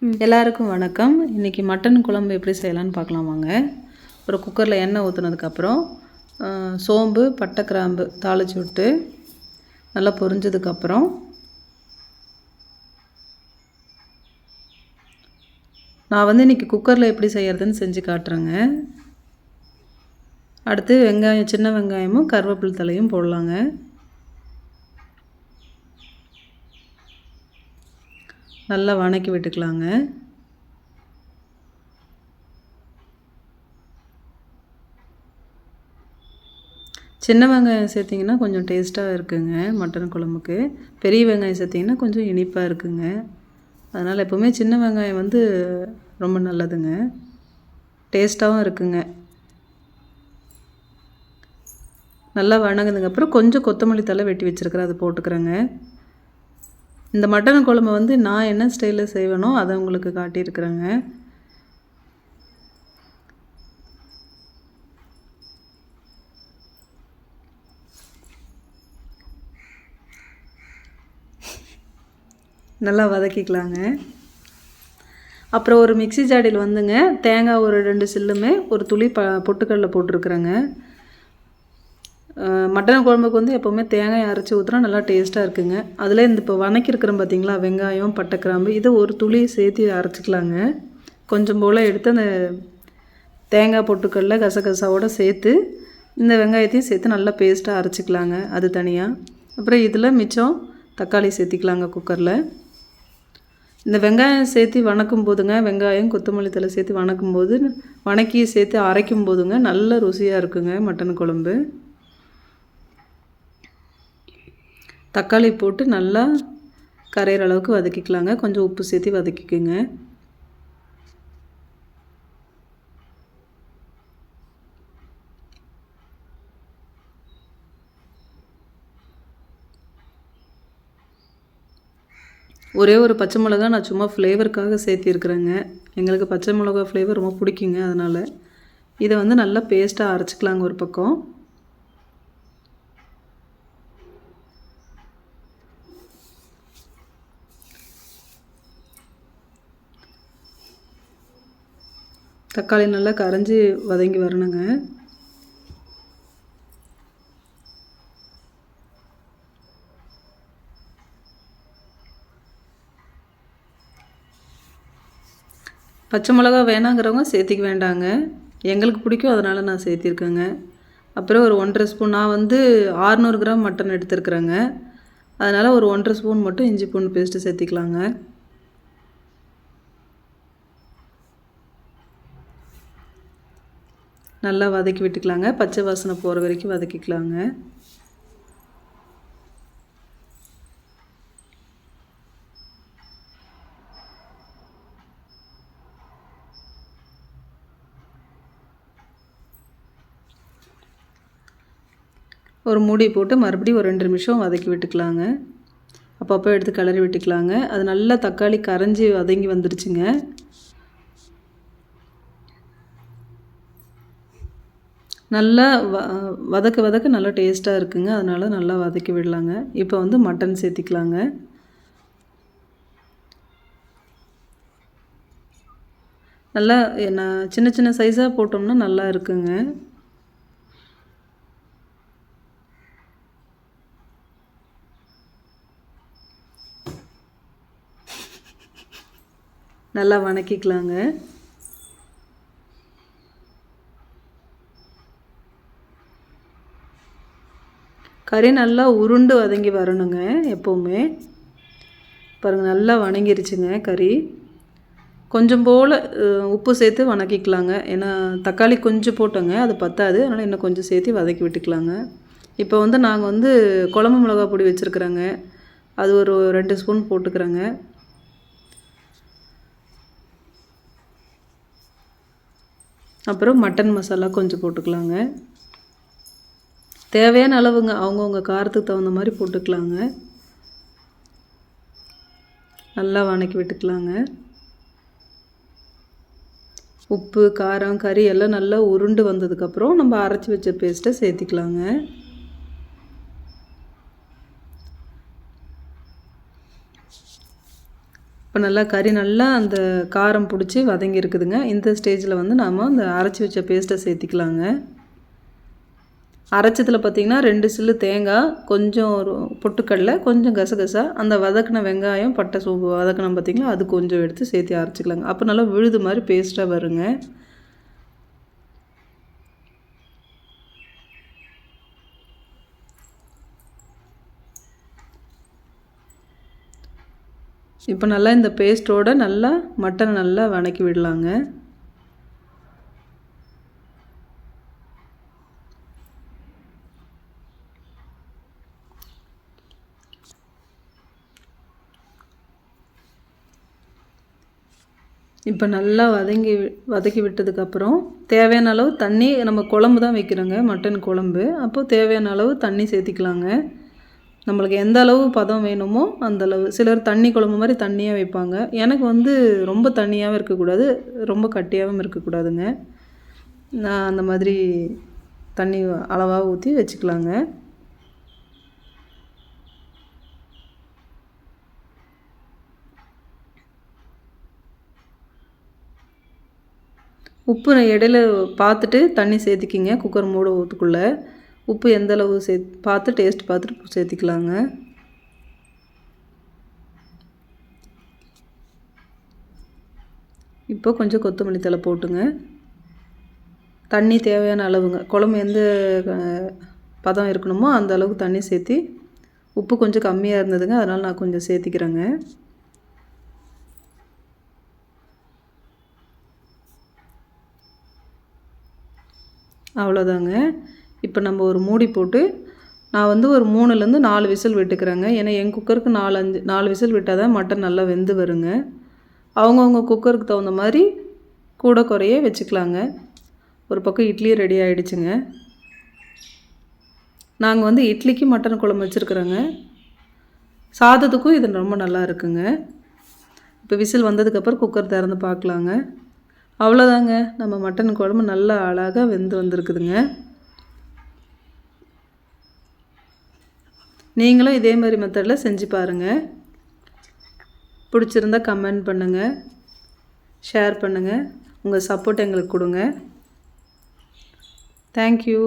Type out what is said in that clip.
எல்லாருக்கும் வணக்கம். இன்றைக்கி மட்டன் குழம்பு எப்படி செய்யலான்னு பார்க்கலாம் வாங்க. ஒரு குக்கரில் எண்ணெய் ஊற்றுனதுக்கப்புறம் சோம்பு பட்டை கிராம்பு தாளித்து விட்டு நல்லா பொரிஞ்சதுக்கப்புறம் நான் வந்து இன்றைக்கி குக்கரில் எப்படி செய்கிறதுன்னு செஞ்சு காட்டுறேங்க. அடுத்து வெங்காயம், சின்ன வெங்காயமும் கருவேப்பிலை தலையும் போடலாங்க. நல்லா வணக்கி விட்டுக்கலாங்க. சின்ன வெங்காயம் சேர்த்திங்கன்னா கொஞ்சம் டேஸ்ட்டாக இருக்குங்க மட்டன் குழம்புக்கு. பெரிய வெங்காயம் சேர்த்திங்கன்னா கொஞ்சம் இனிப்பாக இருக்குங்க. அதனால் எப்போவுமே சின்ன வெங்காயம் வந்து ரொம்ப நல்லதுங்க, டேஸ்ட்டாகவும் இருக்குங்க. நல்லா வணங்கினதுக்கப்புறம் கொஞ்சம் கொத்தமல்லி தழை வெட்டி வச்சுருக்கிறேன், அதை போட்டுக்கிறேங்க. இந்த மட்டன் குழம்பு வந்து நான் என்ன ஸ்டைலில் செய்வேனோ அதை உங்களுக்கு காட்டியிருக்கிறேங்க. நல்லா வதக்கிக்கலாங்க. அப்புறம் ஒரு மிக்ஸி ஜாடியில் வந்துங்க தேங்காய் ஒரு 2 சில்லுமே ஒரு துளி பொட்டுக்கடலை போட்டிருக்குறேங்க. மட்டன் குழம்புக்கு வந்து எப்போவுமே தேங்காய் அரைச்சி ஊற்றினா நல்லா டேஸ்ட்டாக இருக்குங்க. அதில் இந்த இப்போ வதக்கியிருக்கிறோம் பார்த்திங்களா, வெங்காயம் பட்டை கிராம்பு, இதை ஒரு துளி சேர்த்து அரைச்சிக்கலாங்க. கொஞ்சம் போல் எடுத்து அந்த தேங்காய் பொட்டுக்கடலை கசகசாவோடு சேர்த்து இந்த வெங்காயத்தையும் சேர்த்து நல்லா பேஸ்ட்டாக அரைச்சிக்கலாங்க, அது தனியாக. அப்புறம் இதில் மிச்சம் தக்காளி சேர்த்திக்கலாங்க குக்கரில். இந்த வெங்காயம் சேர்த்து வணக்கும் போதுங்க, வெங்காயம் கொத்தமல்லி தழை சேர்த்து வணக்கும் போது, வணக்கி சேர்த்து அரைக்கும் போதுங்க நல்ல ருசியாக இருக்குங்க மட்டன் குழம்பு. தக்காளி போட்டு நல்லா கரையிற அளவுக்கு வதக்கிக்கலாங்க. கொஞ்சம் உப்பு சேர்த்து வதக்கிக்குங்க. ஒரே ஒரு பச்சை மிளகா நான் சும்மா ஃப்ளேவருக்காக சேர்த்திருக்கிறேங்க. எங்களுக்கு பச்சை மிளகா ஃப்ளேவர் ரொம்ப பிடிக்குங்க. அதனால் இதை வந்து நல்லா பேஸ்ட்டாக அரைச்சிக்கலாங்க ஒரு பக்கம். தக்காளி நல்லா கரைஞ்சி வதங்கி வரணுங்க. பச்சை மிளகா வேணாங்கிறவங்க சேர்த்திக்க வேண்டாங்க, எங்களுக்கு பிடிக்கும் அதனால் நான் சேர்த்திருக்கேங்க. அப்புறம் ஒரு 1.5 ஸ்பூன், நான் வந்து 600 கிராம் மட்டன் எடுத்துருக்குறேங்க. அதனால் ஒரு 1.5 ஸ்பூன் மட்டும் இஞ்சி பூண்டு பேஸ்ட்டு சேர்த்திக்கலாங்க. நல்லா வதக்கி விட்டுக்கலாங்க. பச்சை வாசனை போகிற வரைக்கும் வதக்கிக்கலாங்க. ஒரு மூடி போட்டு மறுபடியும் ஒரு 2 நிமிஷம் வதக்கி விட்டுக்கலாங்க. அப்பப்போ எடுத்து கிளறி விட்டுக்கலாங்க. அது நல்லா தக்காளி கரைஞ்சி வதங்கி வந்துடுச்சுங்க. நல்லா வதக்க நல்லா டேஸ்ட்டாக இருக்குங்க. அதனால் நல்லா வதக்கி விடலாங்க. இப்போ வந்து மட்டன் சேர்த்திக்கலாங்க. நல்லா சின்ன சின்ன சைஸாக போட்டோம்னா நல்லா இருக்குங்க. நல்லா வதக்கிக்கலாங்க. கறி நல்லா உருண்டு வதங்கி வரணுங்க எப்போவுமே. பாருங்கள் நல்லா வணங்கிருச்சுங்க கறி. கொஞ்சம் போல் உப்பு சேர்த்து வதக்கிக்கலாங்க. ஏன்னா தக்காளி கொஞ்சம் போட்டோங்க, அது பத்தாது. அதனால் இன்னும் கொஞ்சம் சேர்த்து வதக்கி விட்டுக்கலாங்க. இப்போ வந்து நாங்கள் வந்து குழம்பு மிளகா பொடி வச்சுருக்குறோங்க, அது ஒரு 2 ஸ்பூன் போட்டுக்கிறேங்க. அப்புறம் மட்டன் மசாலா கொஞ்சம் போட்டுக்கலாங்க. தேவையான அளவுங்க, அவங்கவுங்க காரத்துக்கு தகுந்த மாதிரி போட்டுக்கலாங்க. நல்லா வதக்கி விட்டுக்கலாங்க. உப்பு காரம் கறி எல்லாம் நல்லா உருண்டு வந்ததுக்கப்புறம் நம்ம அரைச்சி வச்ச பேஸ்ட்டை சேர்த்திக்கலாங்க. இப்போ நல்லா கறி நல்லா அந்த காரம் பிடிச்சி வதங்கி இருக்குதுங்க. இந்த ஸ்டேஜில் வந்து நாம் அந்த அரைச்சி வச்ச பேஸ்ட்டை சேர்த்திக்கலாங்க. அரைச்சதில் பார்த்திங்கன்னா 2 சில்லு தேங்காய், கொஞ்சம் ஒரு பொட்டுக்கடலை, கொஞ்சம் கசகசா, அந்த வதக்கின வெங்காயம், பட்டை, சோம்பு வதக்கினோம் பார்த்திங்களா, அது கொஞ்சம் எடுத்து சேர்த்து அரைச்சிக்கலாங்க. அப்போ நல்லா விழுது மாதிரி பேஸ்ட்டாக வருங்க. இப்போ நல்லா இந்த பேஸ்ட்டோடு நல்லா மட்டனை நல்லா வதக்கி விடலாங்க. இப்போ நல்லா வதக்கி விட்டதுக்கப்புறம் தேவையான அளவு தண்ணி, நம்ம குழம்பு தான் வைக்கிறோங்க, மட்டன் குழம்பு. அப்போது தேவையான அளவு தண்ணி சேர்த்திக்கலாங்க. நம்மளுக்கு எந்த அளவு பதம் வேணுமோ அந்தளவு. சிலர் தண்ணி குழம்பு மாதிரி தண்ணியாக வைப்பாங்க. எனக்கு வந்து ரொம்ப தண்ணியாகவும் இருக்கக்கூடாது, ரொம்ப கட்டியாகவும் இருக்கக்கூடாதுங்க. நான் அந்த மாதிரி தண்ணி அளவாக ஊற்றி வச்சுக்கலாங்க. உப்பு இடையில பார்த்துட்டு தண்ணி சேர்த்திக்கிங்க. குக்கர் மூட ஊற்றுக்குள்ளே உப்பு எந்தளவு பார்த்து டேஸ்ட் பார்த்துட்டு சேர்த்திக்கலாங்க. இப்போ கொஞ்சம் கொத்தமல்லி தழை போட்டுங்க. தண்ணி தேவையான அளவுங்க. குழம்பு எந்த பதம் இருக்கணுமோ அந்த அளவுக்கு தண்ணி சேர்த்தி, உப்பு கொஞ்சம் கம்மியாக இருந்ததுங்க, அதனால் நான் கொஞ்சம் சேர்த்திக்கிறேங்க. அவ்வளோதாங்க. இப்போ நம்ம ஒரு மூடி போட்டு, நான் வந்து ஒரு 3லேருந்து 4 விசில் விட்டுக்கிறேங்க. ஏன்னா என் குக்கருக்கு 4 விசில் விட்டால் தான் மட்டன் நல்லா வெந்து வருங்க. அவங்கவுங்க குக்கருக்கு தகுந்த மாதிரி கூட குறைய வச்சுக்கலாங்க. ஒரு பக்கம் இட்லி ரெடி ஆகிடுச்சுங்க. நாங்கள் வந்து இட்லிக்கு மட்டன் குழம்பு வச்சுருக்குறோங்க. சாதத்துக்கும் இது ரொம்ப நல்லா இருக்குங்க. இப்போ விசில் வந்ததுக்கப்புறம் குக்கர் திறந்து பார்க்கலாங்க. அவ்வளோதாங்க, நம்ம மட்டன் குழம்பு நல்லா அழகாக வெந்து வந்திருக்குதுங்க. நீங்களும் இதே மாதிரி மெத்தடில் செஞ்சு பாருங்கள். பிடிச்சிருந்தா கமெண்ட் பண்ணுங்கள், ஷேர் பண்ணுங்கள், உங்கள் சப்போர்ட் எங்களுக்கு கொடுங்க. தேங்க்யூ.